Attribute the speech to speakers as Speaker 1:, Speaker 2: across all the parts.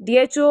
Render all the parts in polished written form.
Speaker 1: DHO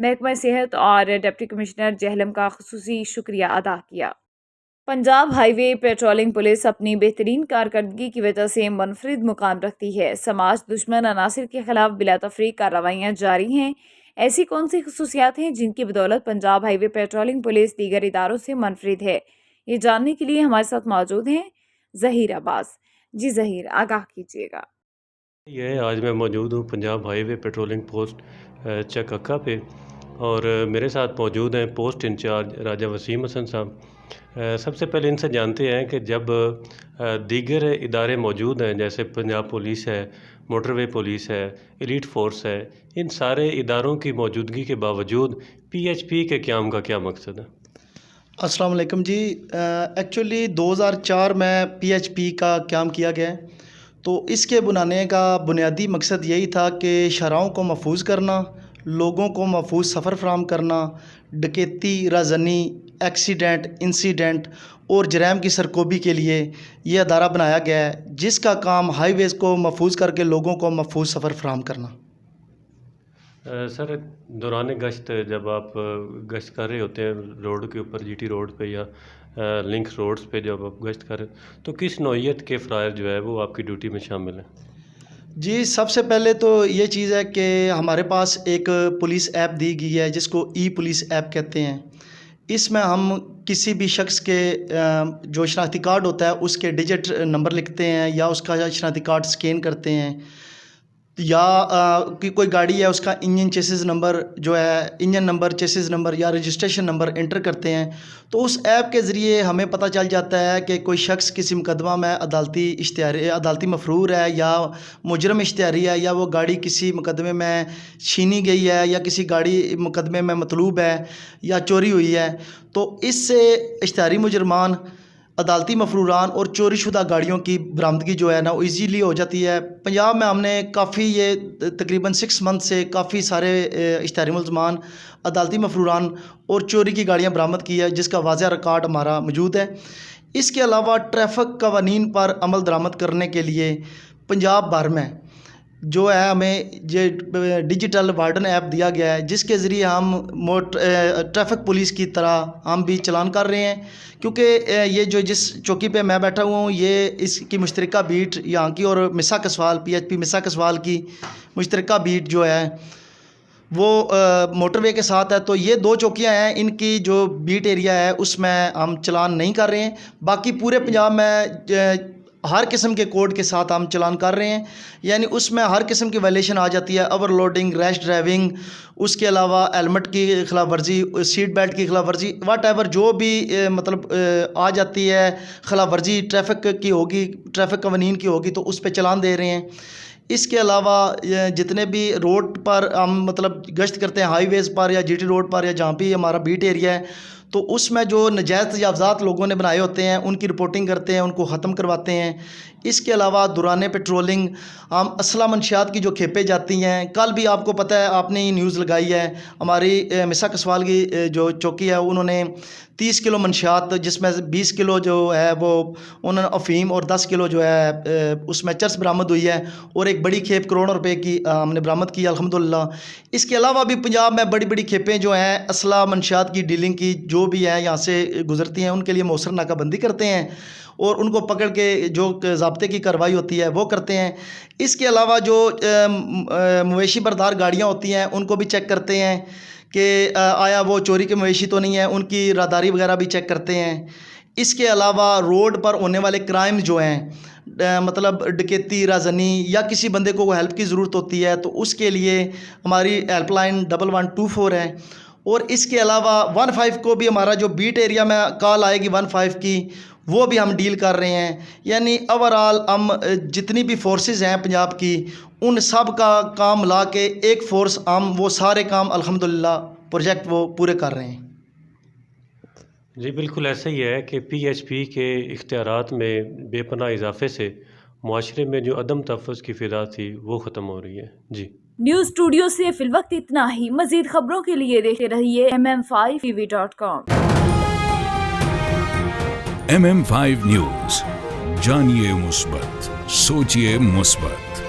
Speaker 1: محکمہ صحت اور ڈپٹی کمشنر جہلم کا خصوصی شکریہ ادا کیا۔ پنجاب ہائی وے پیٹرولنگ پولیس اپنی بہترین کارکردگی کی وجہ سے منفرد مقام رکھتی ہے۔ سماج دشمن عناصر کے خلاف بلا تفریق کارروائیاں جاری ہیں۔ ایسی کون سی خصوصیات ہیں جن کی بدولت پنجاب ہائی وے پیٹرولنگ پولیس دیگر اداروں سے منفرد ہے؟ یہ جاننے کے لیے ہمارے ساتھ موجود ہیں ظہیر عباس۔ جی ظہیر، آگاہ کیجیے گا۔
Speaker 2: آج میں موجود ہوں پنجاب ہائی وے پیٹرولنگ پوسٹ چککا پہ، اور میرے ساتھ موجود ہیں پوسٹ انچارج راجہ وسیم حسن صاحب۔ سب سے پہلے ان سے جانتے ہیں کہ جب دیگر ادارے موجود ہیں جیسے پنجاب پولیس ہے، موٹر وے پولیس ہے، ایلیٹ فورس ہے، ان سارے اداروں کی موجودگی کے باوجود پی ایچ پی کے قیام کا کیا مقصد ہے؟
Speaker 3: السلام علیکم جی۔ ایکچولی 2004 میں پی ایچ پی کا قیام کیا گیا ہے، تو اس کے بنانے کا بنیادی مقصد یہی تھا کہ شاہراہوں کو محفوظ کرنا، لوگوں کو محفوظ سفر فراہم کرنا، ڈکیتی، رازنی، ایکسیڈنٹ، انسیڈنٹ اور جرائم کی سرکوبی کے لیے یہ ادارہ بنایا گیا ہے، جس کا کام ہائی ویز کو محفوظ کر کے لوگوں کو محفوظ سفر فراہم کرنا۔
Speaker 2: سر، دوران گشت جب آپ گشت کر رہے ہوتے ہیں روڈ کے اوپر، جی ٹی روڈ پہ یا لنک روڈز پہ جب آپ گشت کر رہے ہیں تو کس نوعیت کے فرائض جو ہے وہ آپ کی ڈیوٹی میں شامل ہیں؟
Speaker 3: جی، سب سے پہلے تو یہ چیز ہے کہ ہمارے پاس ایک پولیس ایپ دی گئی ہے جس کو ای پولیس ایپ کہتے ہیں۔ اس میں ہم کسی بھی شخص کے جو شناختی کارڈ ہوتا ہے اس کے ڈیجٹ نمبر لکھتے ہیں یا اس کا شناختی کارڈ سکین کرتے ہیں، یا کوئی گاڑی ہے اس کا انجن چیسز نمبر جو ہے، انجن نمبر، چیسز نمبر یا رجسٹریشن نمبر انٹر کرتے ہیں، تو اس ایپ کے ذریعے ہمیں پتہ چل جاتا ہے کہ کوئی شخص کسی مقدمہ میں عدالتی مفرور ہے یا مجرم اشتہاری ہے، یا وہ گاڑی کسی مقدمے میں چھینی گئی ہے، یا کسی گاڑی مقدمے میں مطلوب ہے یا چوری ہوئی ہے، تو اس سے اشتہاری مجرمان، عدالتی مفروران اور چوری شدہ گاڑیوں کی برآمدگی جو ہے نا وہ ایزیلی ہو جاتی ہے۔ پنجاب میں ہم نے کافی یہ تقریباً 6 منتھ سے کافی سارے اشتہاری ملزمان، عدالتی مفروران اور چوری کی گاڑیاں برآمد کی ہے، جس کا واضح ریکارڈ ہمارا موجود ہے۔ اس کے علاوہ ٹریفک قوانین پر عمل درآمد کرنے کے لیے پنجاب بھر میں جو ہے ہمیں یہ ڈیجیٹل وارڈن ایپ دیا گیا ہے، جس کے ذریعے ہم ٹریفک پولیس کی طرح ہم بھی چلان کر رہے ہیں، کیونکہ یہ جو جس چوکی پہ میں بیٹھا ہوا ہوں یہ اس کی مشترکہ بیٹ یہاں کی اور مسا کسوال، پی ایچ پی مسا کسوال کی مشترکہ بیٹ جو ہے وہ موٹر وے کے ساتھ ہے، تو یہ 2 چوکیاں ہیں، ان کی جو بیٹ ایریا ہے اس میں ہم چلان نہیں کر رہے ہیں۔ باقی پورے پنجاب میں ہر قسم کے کوڈ کے ساتھ ہم چلان کر رہے ہیں، یعنی اس میں ہر قسم کی وائلیشن آ جاتی ہے، اوور لوڈنگ، ریش ڈرائیونگ، اس کے علاوہ ہیلمٹ کی خلاف ورزی، سیٹ بیلٹ کی خلاف ورزی، واٹ ایور جو بھی مطلب آ جاتی ہے خلاف ورزی ٹریفک کی ہوگی، ٹریفک قوانین کی ہوگی تو اس پہ چلان دے رہے ہیں۔ اس کے علاوہ جتنے بھی روڈ پر ہم مطلب گشت کرتے ہیں، ہائی ویز پر یا جی ٹی روڈ پر یا جہاں بھی ہمارا بیٹ ایریا ہے، تو اس میں جو نجائز تجاوزات لوگوں نے بنائے ہوتے ہیں ان کی رپورٹنگ کرتے ہیں، ان کو ختم کرواتے ہیں۔ اس کے علاوہ دوران پیٹرولنگ ہم اسلحہ منشیات کی جو کھیپیں جاتی ہیں، کل بھی آپ کو پتہ ہے، آپ نے یہ نیوز لگائی ہے، ہماری مسا کسوال کی جو چوکی ہے انہوں نے 30 کلو منشیات، جس میں 20 کلو جو ہے وہ انہوں نے افیم اور 10 کلو جو ہے اس میں چرس برآمد ہوئی ہے، اور ایک بڑی کھیپ کروڑوں روپے کی ہم نے برآمد کی الحمدللہ۔ اس کے علاوہ بھی پنجاب میں بڑی بڑی کھیپیں جو ہیں اسلحہ منشیات کی ڈیلنگ کی جو بھی ہیں یہاں سے گزرتی ہیں، ان کے لیے مؤثر ناکہ بندی کرتے ہیں اور ان کو پکڑ کے جو ضابطے کی کارروائی ہوتی ہے وہ کرتے ہیں۔ اس کے علاوہ جو مویشی بردار گاڑیاں ہوتی ہیں ان کو بھی چیک کرتے ہیں کہ آیا وہ چوری کے مویشی تو نہیں ہے، ان کی راداری وغیرہ بھی چیک کرتے ہیں۔ اس کے علاوہ روڈ پر ہونے والے کرائم جو ہیں، مطلب ڈکیتی، رازنی یا کسی بندے کو ہیلپ کی ضرورت ہوتی ہے تو اس کے لیے ہماری ہیلپ لائن 1124 ہے، اور اس کے علاوہ 15 کو بھی ہمارا جو بیٹ ایریا میں کال آئے گی 15 کی وہ بھی ہم ڈیل کر رہے ہیں۔ یعنی اوورآل ہم جتنی بھی فورسز ہیں پنجاب کی ان سب کا کام ملا کے ایک فورس ہم وہ سارے کام الحمدللہ پروجیکٹ وہ پورے کر رہے ہیں۔
Speaker 2: جی بالکل ایسا ہی ہے کہ پی ایچ پی کے اختیارات میں بے پناہ اضافے سے معاشرے میں جو عدم تحفظ کی فضا تھی وہ ختم ہو رہی ہے۔ جی،
Speaker 1: نیوز اسٹوڈیو سے فی الوقت اتنا ہی۔ مزید خبروں کے لیے دیکھتے رہیے mm5tv.com۔
Speaker 4: MM5 نیوز، جانیے مثبت، سوچیے مثبت۔